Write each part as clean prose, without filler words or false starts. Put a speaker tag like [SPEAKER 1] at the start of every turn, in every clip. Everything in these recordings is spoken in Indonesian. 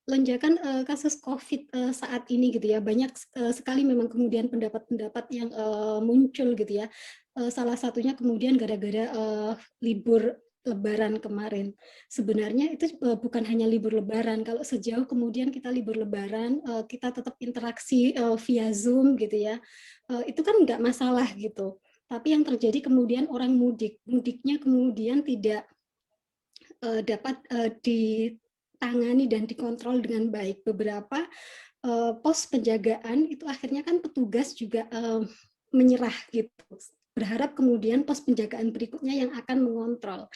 [SPEAKER 1] lonjakan kasus COVID saat ini gitu ya, banyak sekali memang kemudian pendapat-pendapat yang muncul gitu ya. Salah satunya kemudian gara-gara libur Lebaran kemarin. Sebenarnya itu bukan hanya libur Lebaran, kalau sejauh kemudian kita libur Lebaran, kita tetap interaksi via Zoom gitu ya, itu kan nggak masalah gitu. Tapi yang terjadi kemudian orang mudik, mudiknya kemudian tidak dapat ditangani dan dikontrol dengan baik. Beberapa pos penjagaan itu akhirnya kan petugas juga menyerah gitu. Berharap kemudian pos penjagaan berikutnya yang akan mengontrol.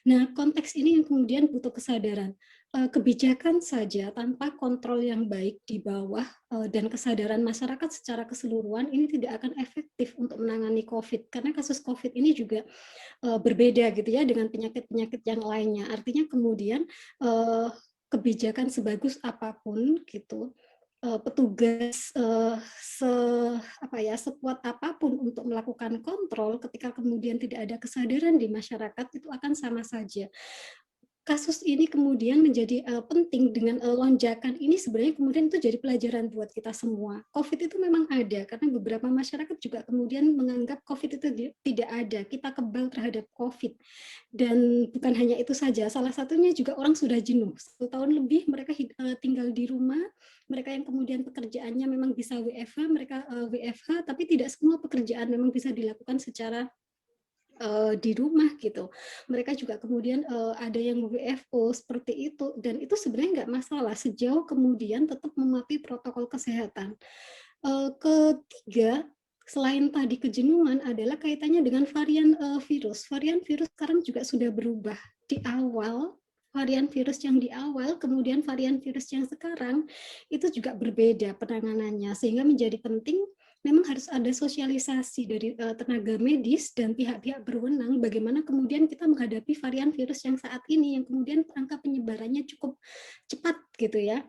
[SPEAKER 1] Nah, konteks ini yang kemudian butuh kesadaran. Kebijakan saja tanpa kontrol yang baik di bawah dan kesadaran masyarakat secara keseluruhan ini tidak akan efektif untuk menangani COVID. Karena kasus COVID ini juga berbeda gitu ya dengan penyakit-penyakit yang lainnya. Artinya kemudian kebijakan sebagus apapun gitu, petugas sekuat apapun untuk melakukan kontrol, ketika kemudian tidak ada kesadaran di masyarakat itu akan sama saja. Kasus ini kemudian menjadi penting dengan lonjakan ini sebenarnya kemudian itu jadi pelajaran buat kita semua. COVID itu memang ada karena beberapa masyarakat juga kemudian menganggap COVID itu tidak ada. Kita kebal terhadap COVID. Dan bukan hanya itu saja, salah satunya juga orang sudah jenuh. 1 tahun lebih mereka tinggal di rumah, mereka yang kemudian pekerjaannya memang bisa WFH, mereka WFH, tapi tidak semua pekerjaan memang bisa dilakukan secara di rumah gitu. Mereka juga kemudian ada yang WFO seperti itu, dan itu sebenarnya nggak masalah sejauh kemudian tetap mematuhi protokol kesehatan. Ketiga, selain tadi kejenuhan adalah kaitannya dengan varian virus. Varian virus sekarang juga sudah berubah. Di awal varian virus yang di awal, kemudian varian virus yang sekarang itu juga berbeda penanganannya, sehingga menjadi penting memang harus ada sosialisasi dari tenaga medis dan pihak-pihak berwenang bagaimana kemudian kita menghadapi varian virus yang saat ini yang kemudian angka penyebarannya cukup cepat gitu ya.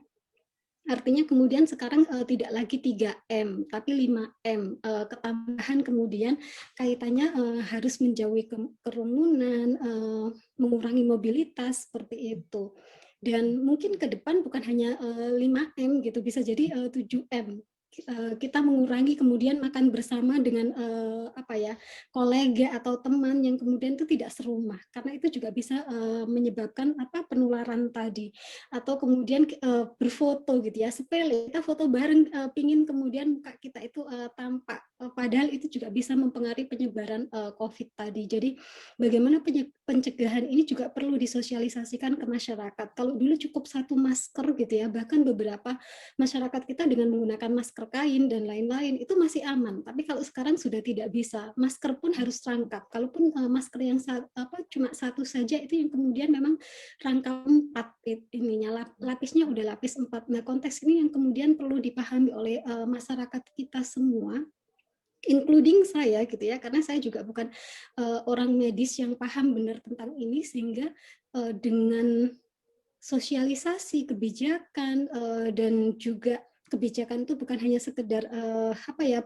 [SPEAKER 1] Artinya kemudian sekarang tidak lagi 3M tapi 5M, ketambahan kemudian kaitannya harus menjauhi kerumunan, mengurangi mobilitas seperti itu. Dan mungkin ke depan bukan hanya 5M gitu, bisa jadi 7M. Kita mengurangi kemudian makan bersama dengan kolega atau teman yang kemudian itu tidak serumah, karena itu juga bisa menyebabkan penularan tadi. Atau kemudian berfoto gitu ya, sepele kita foto bareng, pingin kemudian muka kita itu tampak, padahal itu juga bisa mempengaruhi penyebaran COVID tadi. Jadi bagaimana pencegahan ini juga perlu disosialisasikan ke masyarakat. Kalau dulu cukup 1 masker gitu ya, bahkan beberapa masyarakat kita dengan menggunakan masker kain dan lain-lain itu masih aman. Tapi kalau sekarang sudah tidak bisa, masker pun harus rangkap. Kalaupun masker yang cuma 1 saja itu yang kemudian memang rangka 4 ininya, lapisnya udah lapis 4. Nah, konteks ini yang kemudian perlu dipahami oleh masyarakat kita semua, including saya gitu ya, karena saya juga bukan orang medis yang paham benar tentang ini, sehingga dengan sosialisasi kebijakan dan juga kebijakan itu bukan hanya sekedar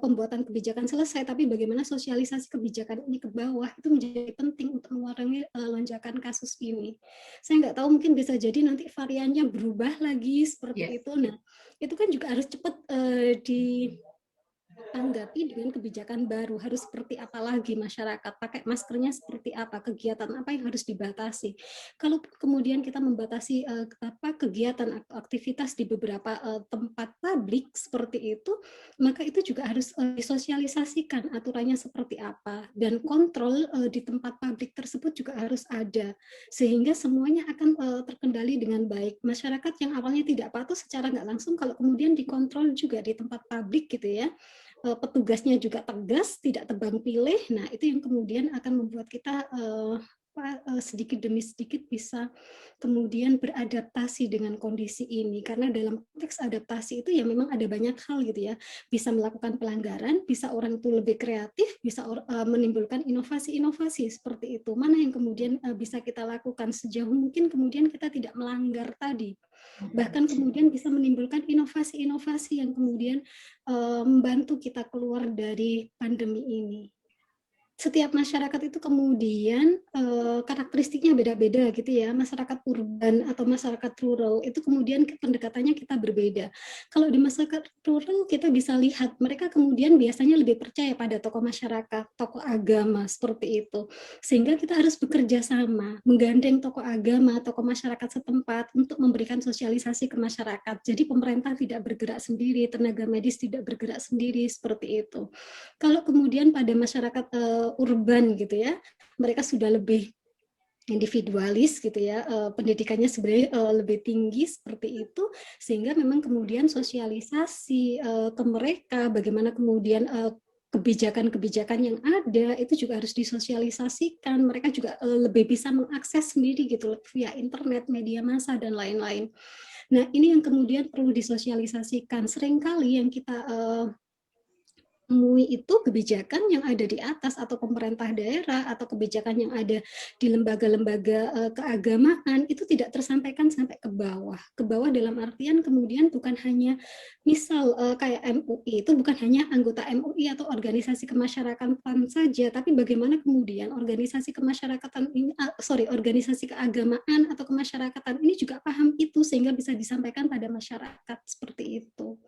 [SPEAKER 1] pembuatan kebijakan selesai, tapi bagaimana sosialisasi kebijakan ini ke bawah itu menjadi penting untuk mengurangi lonjakan kasus ini. Saya nggak tahu, mungkin bisa jadi nanti variannya berubah lagi seperti itu. Nah, itu kan juga harus cepat tanggapi dengan kebijakan baru, harus seperti apa lagi masyarakat, pakai maskernya seperti apa, kegiatan apa yang harus dibatasi. Kalau kemudian kita membatasi kegiatan atau aktivitas di beberapa tempat publik seperti itu, maka itu juga harus disosialisasikan aturannya seperti apa, dan kontrol di tempat publik tersebut juga harus ada, sehingga semuanya akan terkendali dengan baik. Masyarakat yang awalnya tidak patuh secara nggak langsung, kalau kemudian dikontrol juga di tempat publik gitu ya, petugasnya juga tegas, tidak tebang pilih. Nah, itu yang kemudian akan membuat kita sedikit demi sedikit bisa kemudian beradaptasi dengan kondisi ini. Karena dalam konteks adaptasi itu ya memang ada banyak hal gitu ya. Bisa melakukan pelanggaran, bisa orang itu lebih kreatif, bisa menimbulkan inovasi-inovasi seperti itu. Mana yang kemudian bisa kita lakukan sejauh mungkin kemudian kita tidak melanggar tadi. Bahkan kemudian bisa menimbulkan inovasi-inovasi yang kemudian membantu kita keluar dari pandemi ini. setiap masyarakat itu kemudian karakteristiknya beda-beda gitu ya. Masyarakat urban atau masyarakat rural itu kemudian pendekatannya kita berbeda. Kalau di masyarakat rural kita bisa lihat mereka kemudian biasanya lebih percaya pada tokoh masyarakat, tokoh agama seperti itu. Sehingga kita harus bekerja sama, menggandeng tokoh agama, tokoh masyarakat setempat untuk memberikan sosialisasi ke masyarakat. Jadi pemerintah tidak bergerak sendiri, tenaga medis tidak bergerak sendiri seperti itu. Kalau kemudian pada masyarakat urban gitu ya, mereka sudah lebih individualis gitu ya, pendidikannya sebenarnya lebih tinggi seperti itu, sehingga memang kemudian sosialisasi ke mereka, bagaimana kemudian kebijakan-kebijakan yang ada itu juga harus disosialisasikan. Mereka juga lebih bisa mengakses sendiri gitu via internet, media massa dan lain-lain. Nah, ini yang kemudian perlu disosialisasikan. Seringkali yang kita temui itu kebijakan yang ada di atas atau pemerintah daerah atau kebijakan yang ada di lembaga-lembaga keagamaan itu tidak tersampaikan sampai ke bawah. Ke bawah dalam artian kemudian bukan hanya misal kayak MUI itu bukan hanya anggota MUI atau organisasi kemasyarakatan saja, tapi bagaimana kemudian organisasi kemasyarakatan ini organisasi keagamaan atau kemasyarakatan ini juga paham itu sehingga bisa disampaikan pada masyarakat seperti itu.